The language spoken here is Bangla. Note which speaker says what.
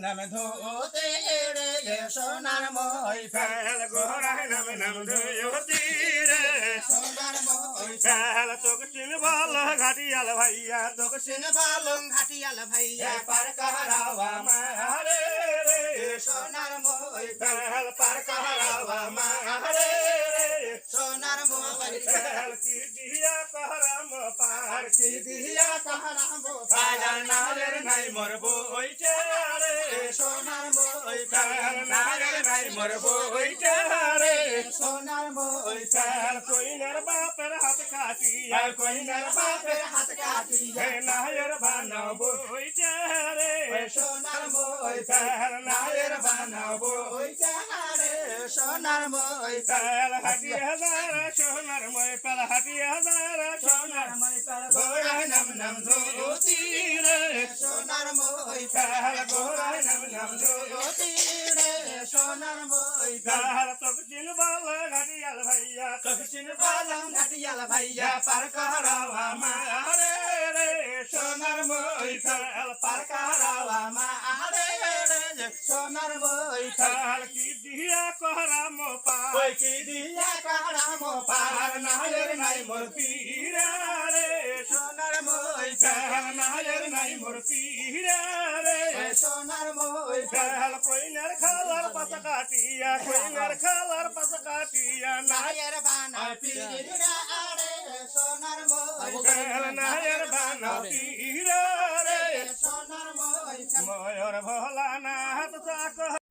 Speaker 1: নাম ধুতে রে সোনার মই
Speaker 2: ফেল গোরাই নাম নাম ধুতি রে
Speaker 1: সোনার মই
Speaker 2: ফেল তোকে চিনবাল ঘাটিয়াল ভাইয়া তোকে
Speaker 1: সিন বালং ঘাটিয়াল ভাইয়া
Speaker 2: পার কাহারাওয়া মারে রে
Speaker 1: সোনার মই
Speaker 2: ফেল পার কাহারাওয়া মারে রে
Speaker 1: সোনার মই
Speaker 2: ফেল কি দিয়া কাহারাম পার কি
Speaker 1: দিয়া কাহারাম
Speaker 2: পাজার নালের নাই মরবো ওইছে রে
Speaker 1: সোনার মই
Speaker 2: ফেল নালের নাই মরবো ওইছে রে
Speaker 1: সোনার মই
Speaker 2: ফেল কইনার বাপের হাত কাটিয়া কইনার বাপের
Speaker 1: হাত কাটি
Speaker 2: হে নায়ের বানাবো ওইছে রে
Speaker 1: সোনার মই
Speaker 2: ফেল নায়ের বানাবো
Speaker 1: ওই চাহারে সোনার মই
Speaker 2: ফেল হাটি হাজার সোনার মই ফেল হাটি হাজার সোনার
Speaker 1: মই
Speaker 2: গোরাই নাম নাম ধুতি রে
Speaker 1: সোনার মই
Speaker 2: ফেল গোরাই নাম নাম ধুতি
Speaker 1: রে সোনার মই
Speaker 2: ফেল তোকে চিনবাল ঘাটিয়াল ভাইয়া তোকে
Speaker 1: বালং ঘাটিয়াল ভাইয়া
Speaker 2: পার কাহারাওয়া মারে রে সোনার মই ফেল পার কাহারাওয়া
Speaker 1: মা আরে রে সোনার মই
Speaker 2: ফেল কি দিয়া কাহারাম পার
Speaker 1: ওই কি দিয়া কারাম
Speaker 2: পার নায়ের নাই মোর পীরা রে
Speaker 1: সোনার মই
Speaker 2: ফেল নায়ের নাই মোর পীরা রে
Speaker 1: সোনার মই
Speaker 2: ফেল কইনার খালার পাতা কাটিয়া কইনার খালার পাতা কাটিয়া
Speaker 1: নায়ের বানা পীরা আরে সোনার মই
Speaker 2: ফেল নায়ের বানা পীরা রে
Speaker 1: সোনার মই
Speaker 2: ময়ূর ভোলা নাথ চাক